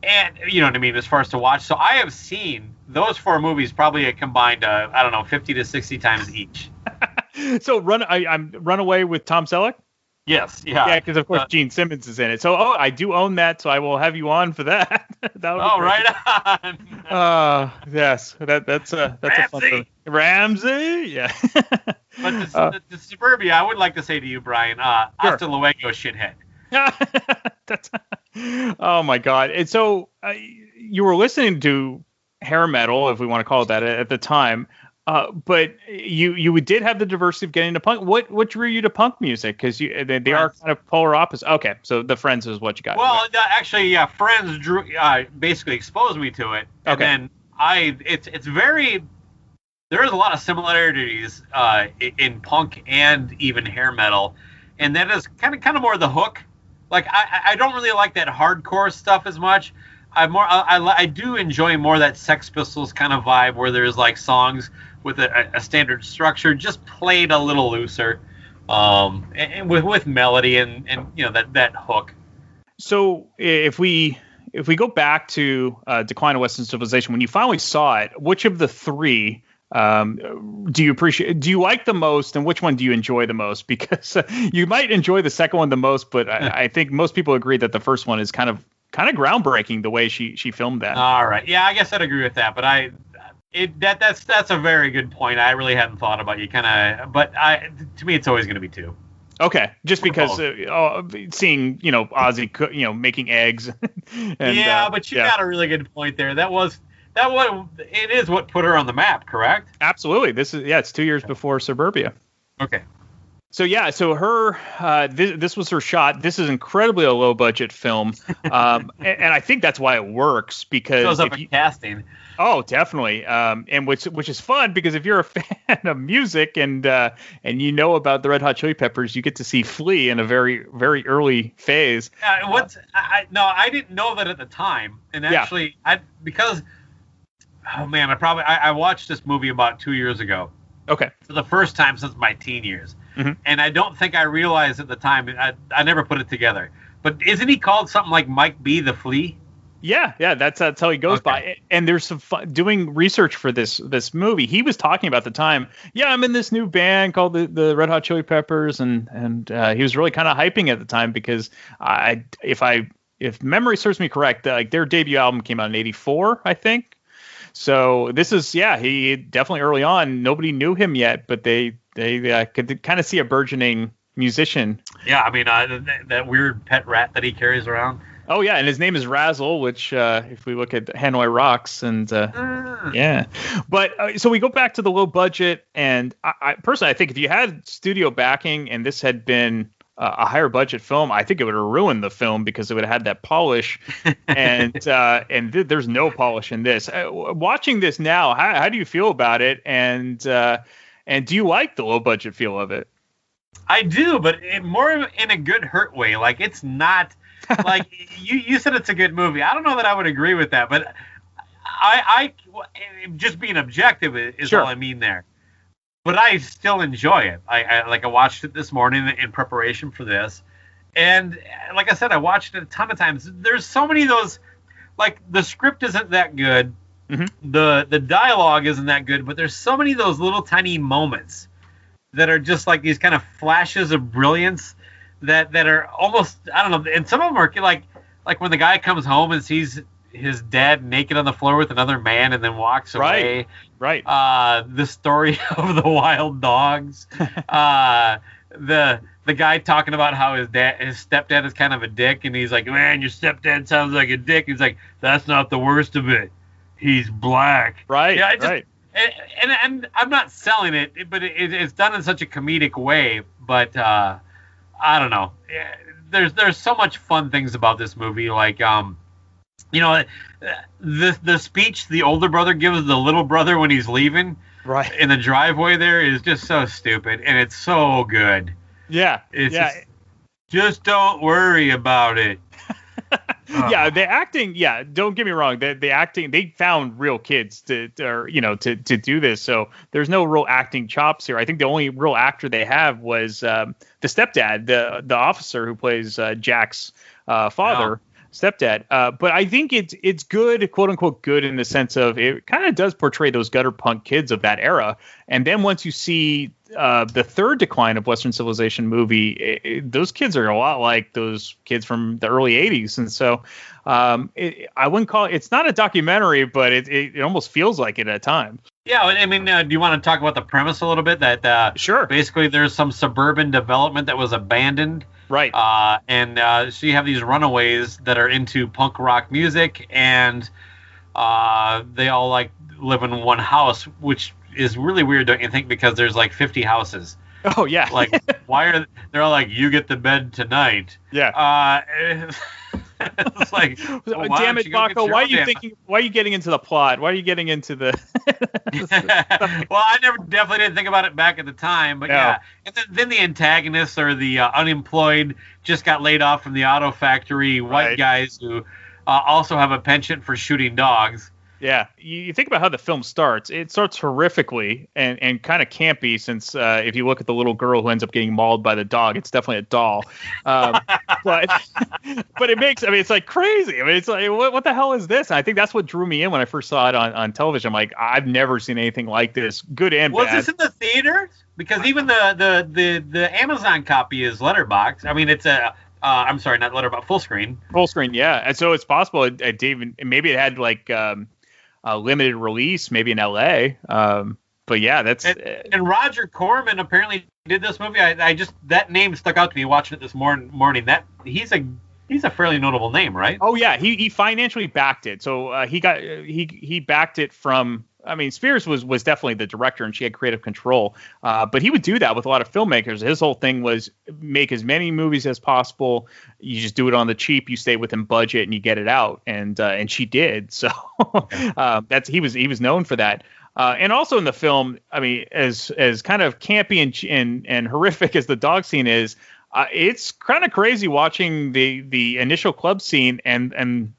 And you know what I mean, as far as to watch. So I have seen those 4 movies probably a combined, 50 to 60 times each. So I'm Runaway with Tom Selleck? Yes, yeah. Yeah, because of course Gene Simmons is in it. So I do own that, so I will have you on for that. Right on. Yes, that's a fun thing. Ramsey, yeah. But the Suburbia, I would like to say to you, Brian, hasta luego, shithead. Oh my God! And so you were listening to hair metal, if we want to call it that, at the time. But you did have the diversity of getting into punk. What drew you to punk music? Because they are kind of polar opposite. Okay, so the Friends is what you got. Well, actually, yeah, Friends basically exposed me to it. And then it's very. There is a lot of similarities in punk and even hair metal, and that is kind of more the hook. Like I don't really like that hardcore stuff as much. I do enjoy more that Sex Pistols kind of vibe, where there's like songs with a standard structure, just played a little looser, and with melody and that hook. So if we go back to Decline of Western Civilization, when you finally saw it, which of the 3 do you like the most, and which one do you enjoy the most? Because you might enjoy the second one the most, but I think most people agree that the first one is kind of groundbreaking, the way she filmed that. All right, yeah, I guess I'd agree with that, but that's a very good point. I really hadn't thought about but to me it's always going to be 2. Okay, just because seeing Ozzy making eggs. And, but you got a really good point there. It is what put her on the map, correct? Absolutely. It's 2 years before Suburbia. Okay. So her, this was her shot. This is incredibly a low budget film, and I think that's why it works because shows up in casting. Oh, definitely, and which is fun because if you're a fan of music and you know about the Red Hot Chili Peppers, you get to see Flea in a very very early phase. I didn't know that at the time, and actually I watched this movie about 2 years ago. Okay. For the first time since my teen years. Mm-hmm. And I don't think I realized at the time, I never put it together. But isn't he called something like Mike B. the Flea? Yeah, that's how he goes by. And there's some fun doing research for this movie. He was talking about the time, I'm in this new band called the Red Hot Chili Peppers, and he was really kind of hyping at the time because if memory serves me correct, their debut album came out in '84, I think. So this is, he definitely early on, nobody knew him yet, but they could kind of see a burgeoning musician. Yeah, I mean, that weird pet rat that he carries around. Oh, yeah, and his name is Razzle, which if we look at Hanoi Rocks, and yeah. But so we go back to the low budget, and I personally, I think if you had studio backing and this had been a higher budget film, I think it would have ruined the film because it would have had that polish, and there's no polish in this. Watching this now, how do you feel about it? And do you like the low budget feel of it? I do, but more in a good hurt way. Like it's not like you said it's a good movie. I don't know that I would agree with that, but I just being objective is sure. all I mean there. But I still enjoy it. I watched it this morning in preparation for this. And like I said, I watched it a ton of times. There's so many of those, like the script isn't that good. Mm-hmm. The dialogue isn't that good, but there's so many of those little tiny moments that are just like these kind of flashes of brilliance that are almost, I don't know. And some of them are like when the guy comes home and sees his dad naked on the floor with another man and then walks away. Right. The story of the wild dogs. The guy talking about how his stepdad is kind of a dick, and he's like, man, your stepdad sounds like a dick. He's like, that's not the worst of it. He's black. Right. Yeah. Right. And I'm not selling it, but it's done in such a comedic way. But I don't know. There's so much fun things about this movie, like the speech the older brother gives the little brother when he's leaving, right, in the driveway there is just so stupid, and it's so good. Yeah, it's just don't worry about it. Yeah, the acting. Yeah, don't get me wrong. The acting. They found real kids to do this. So there's no real acting chops here. I think the only real actor they have was the stepdad, the officer who plays Jack's father. Stepdad. But I think it's good, quote unquote good, in the sense of it kind of does portray those gutter punk kids of that era. And then once you see the third decline of Western civilization movie, those kids are a lot like those kids from the early 80s. And so I wouldn't call it's not a documentary, but it almost feels like it at times. Yeah, I mean, do you want to talk about the premise a little bit? That sure. Basically, there's some suburban development that was abandoned. Right. So you have these runaways that are into punk rock music, and they all like live in one house, which is really weird, don't you think? Because there's like 50 houses. Oh yeah. Like, they're all like, you get the bed tonight? Yeah. It's like, well, damn it, Baco, why are you getting into the plot? Why are you getting into the Well, I definitely didn't think about it back at the time, but yeah. And then the antagonists are the unemployed, just got laid off from the auto factory white guys who also have a penchant for shooting dogs. Yeah, you think about how the film starts. It starts horrifically and kind of campy, since if you look at the little girl who ends up getting mauled by the dog, it's definitely a doll. But it makes, I mean, it's like crazy. I mean, it's like, what the hell is this? And I think that's what drew me in when I first saw it on television. I'm like, I've never seen anything like this, good and bad. Was this in the theaters? Because even the Amazon copy is letterbox. I mean, it's I'm sorry, not letterbox, full screen. Full screen, yeah. And so it's possible maybe it had like a limited release, maybe in LA. But yeah, that's and Roger Corman apparently did this movie. I just, that name stuck out to me watching it this morning. That he's a fairly notable name, right? Oh yeah, he financially backed it. So he backed it from I mean, Spheeris was definitely the director, and she had creative control. But he would do that with a lot of filmmakers. His whole thing was make as many movies as possible. You just do it on the cheap. You stay within budget, and you get it out. And she did. So he was known for that. And also in the film, I mean, as kind of campy and horrific as the dog scene is, it's kind of crazy watching the initial club scene and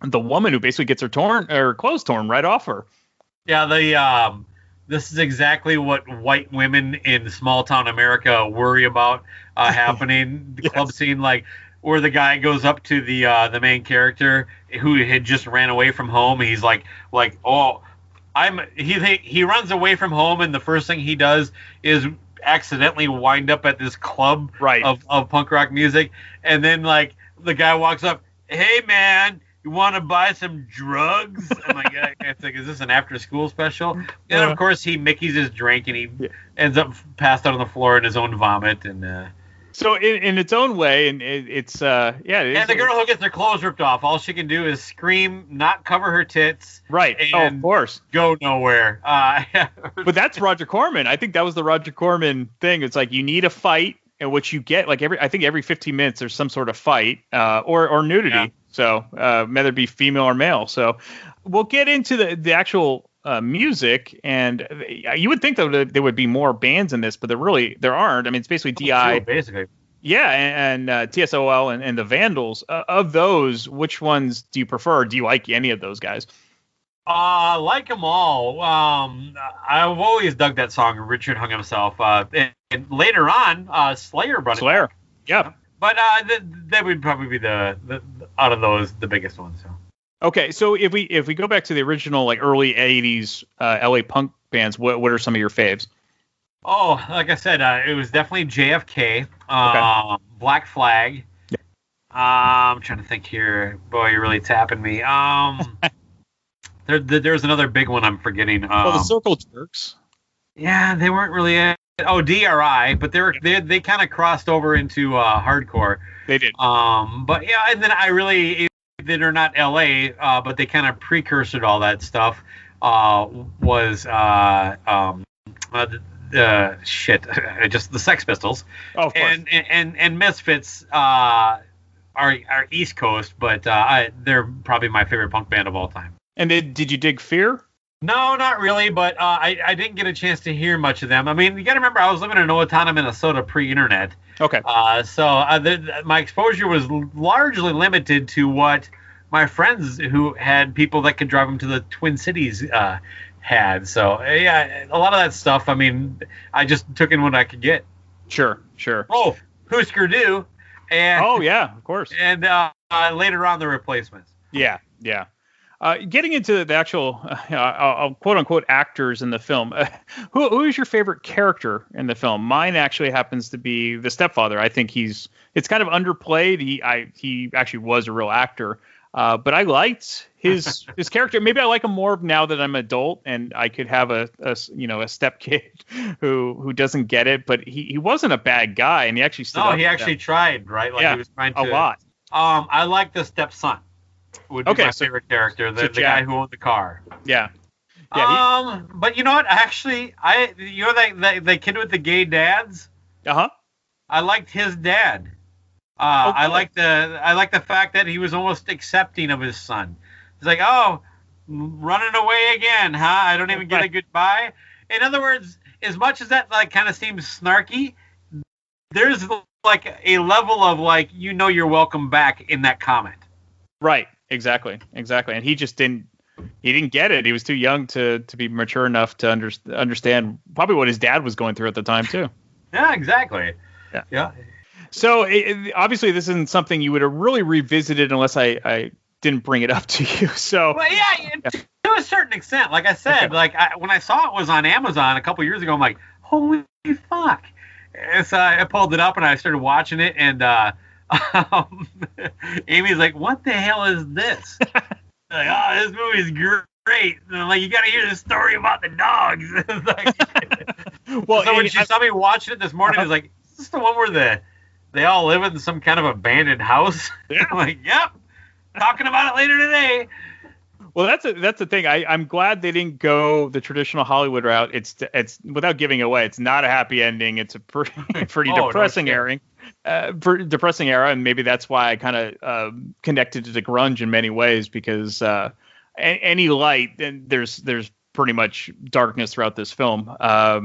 the woman who basically gets her clothes torn right off her. Yeah, this is exactly what white women in small town America worry about happening. The club scene, like where the guy goes up to the main character who had just ran away from home. He's like, oh, he runs away from home, and the first thing he does is accidentally wind up at this club of punk rock music, and then like the guy walks up, hey man, you want to buy some drugs? I'm like, it's like, is this an after-school special? And of course, he Mickey's his drink, and he ends up passed out on the floor in his own vomit. And so, in its own way, and it's and the girl who gets her clothes ripped off, all she can do is scream, not cover her tits, and of course, go nowhere. But that's Roger Corman. I think that was the Roger Corman thing. It's like you need a fight, and what you get, like every 15 minutes, there's some sort of fight or nudity. Yeah. So whether it be female or male. So we'll get into the actual music, and you would think that there would be more bands in this, but there aren't. I mean, it's basically DI, basically. Yeah, and TSOL and the Vandals. Of those, which ones do you prefer? Do you like any of those guys? Like them all. I've always dug that song, Richard Hung Himself. And later on, Slayer brought it back. Yeah. But that would probably be the out of those the biggest one. So. Okay, so if we go back to the original like early '80s LA punk bands, what are some of your faves? Oh, like I said, it was definitely JFK, Black Flag. Yeah. I'm trying to think here. Boy, you're really tapping me. There's another big one I'm forgetting. The Circle Jerks. Yeah, they weren't really. DRI, but they kind of crossed over into hardcore. They did. But yeah, and then they're not LA, but they kind of precursored all that stuff. Was just the Sex Pistols. Oh, of course. And Misfits are East Coast, but they're probably my favorite punk band of all time. And did you dig Fear? No, not really, but I didn't get a chance to hear much of them. I mean, you got to remember, I was living in Owatonna, Minnesota, pre-internet. Okay. So my exposure was largely limited to what my friends who had people that could drive them to the Twin Cities had. So, yeah, a lot of that stuff, I mean, I just took in what I could get. Sure. Oh, Husker Du. And, yeah, of course. And later on, the Replacements. Yeah. Getting into the actual, I'll quote unquote actors in the film, who is your favorite character in the film? Mine actually happens to be the stepfather. I think it's kind of underplayed. He actually was a real actor, but I liked his character. Maybe I like him more now that I'm an adult and I could have a stepkid who doesn't get it, but he wasn't a bad guy, and he actually stood up. He actually tried, right? Like he was trying to a lot. I like the stepson. Would be my favorite character, the guy who owned the car. Yeah. But you know what? Actually, the kid with the gay dads. I liked his dad. I like the fact that he was almost accepting of his son. He's like, oh, running away again, huh? I don't even get a goodbye. In other words, as much as that like kind of seems snarky, there's like a level of like you're welcome back in that comment. Right. Exactly. And he just didn't get it. He was too young to be mature enough to understand probably what his dad was going through at the time too. Yeah, exactly. Yeah. So obviously this isn't something you would have really revisited unless I didn't bring it up to you. So well, to a certain extent, like I said, when I saw it was on Amazon a couple years ago, I'm like, holy fuck. And so I pulled it up and I started watching it, and Amy's like, what the hell is this? Like, oh, this movie's great. And I'm like, you got to hear the story about the dogs. So when she saw me watching it this morning, I was like, is this the one where they all live in some kind of abandoned house? Yeah. I'm like, yep. Talking about it later today. Well, that's the thing. I'm glad they didn't go the traditional Hollywood route. It's without giving away. It's not a happy ending. It's a pretty depressing depressing era, and maybe that's why I kind of connected to the grunge in many ways, because any light, then there's pretty much darkness throughout this film. What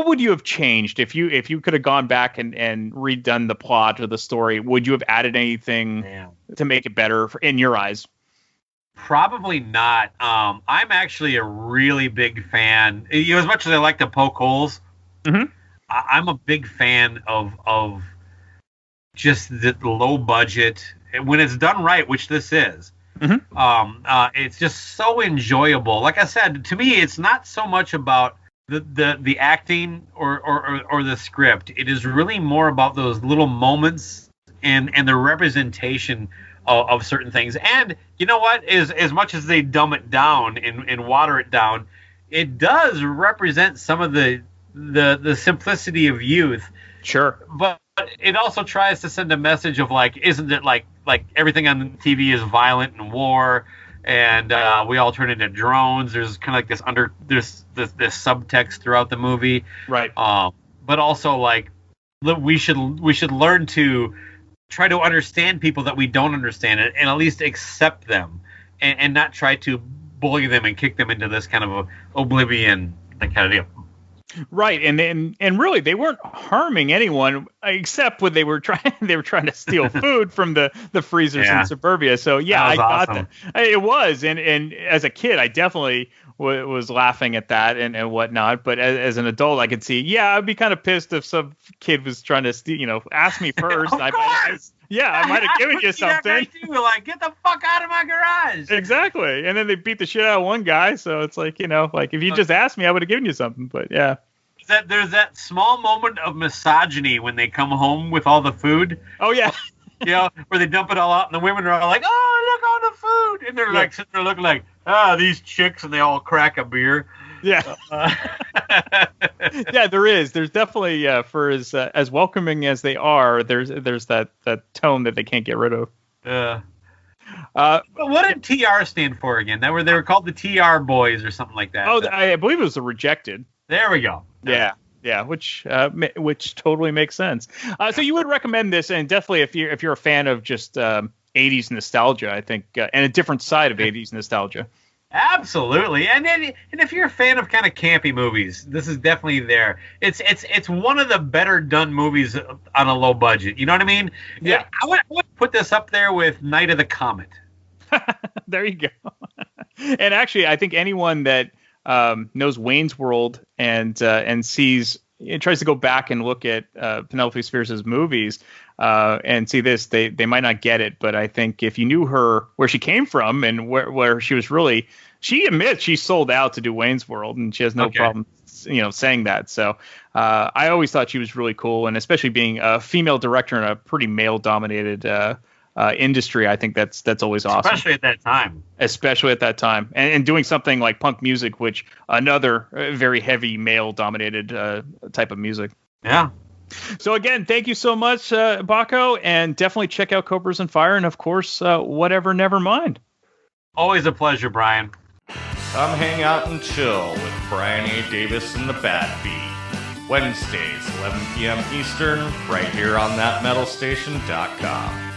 would you have changed if you could have gone back and redone the plot or the story? Would you have added anything to make it better in your eyes? Probably not. I'm actually a really big fan. As much as I like to poke holes, I'm a big fan of just the low budget. When it's done right, which this is, it's just so enjoyable. Like I said, to me, it's not so much about the acting or the script. It is really more about those little moments and the representation of certain things. And you know what? As much as they dumb it down and water it down, it does represent some of the simplicity of youth. Sure. But it also tries to send a message of like, isn't it like everything on TV is violent and war, and we all turn into drones. There's kind of like this subtext throughout the movie. Right. But also like we should learn to try to understand people that we don't understand, and at least accept them, and not try to bully them and kick them into this kind of oblivion, that kind of deal. Right, and really they weren't harming anyone except when they were trying to steal food from the freezers in Suburbia. So yeah, I got awesome. that. It was, and as a kid, I definitely was laughing at that and whatnot. But as an adult, I could see, yeah, I'd be kind of pissed if some kid was trying to steal, ask me first. Of course! I might have given you something. Like, get the fuck out of my garage. Exactly. And then they beat the shit out of one guy. So it's like, like if you just asked me, I would have given you something. But yeah. There's that small moment of misogyny when they come home with all the food. Oh, yeah. Where they dump it all out, and the women are all like, oh, look, all the food. And they're like sitting there looking like, these chicks, and they all crack a beer. Yeah. Yeah, there is. There's definitely, for as welcoming as they are, there's that tone that they can't get rid of. What did TR stand for again? They were called the TR boys or something like that. Oh, I believe it was the Rejected. There we go. Yeah, which totally makes sense. So you would recommend this, and definitely if you're a fan of just 80s nostalgia, I think, and a different side of 80s nostalgia. Absolutely, and if you're a fan of kind of campy movies, this is definitely there. It's one of the better done movies on a low budget. You know what I mean? Yeah. I would put this up there with Night of the Comet. There you go. And actually, I think anyone that knows Wayne's World and sees and tries to go back and look at Penelope Spheeris' movies and see this, they might not get it. But I think if you knew her, where she came from and where she was really, she admits she sold out to do Wayne's World, and she has no problem saying that. So I always thought she was really cool, and especially being a female director in a pretty male dominated industry, I think that's always awesome. Especially at that time. And doing something like punk music, which another very heavy male dominated type of music. Yeah. So again, thank you so much, Baco, and definitely check out Cobras and Fire, and of course, Whatever Nevermind. Always a pleasure, Brian. Come hang out and chill with Brian A. Davis and the Bad Beat. Wednesdays, 11 p.m. Eastern, right here on thatmetalstation.com.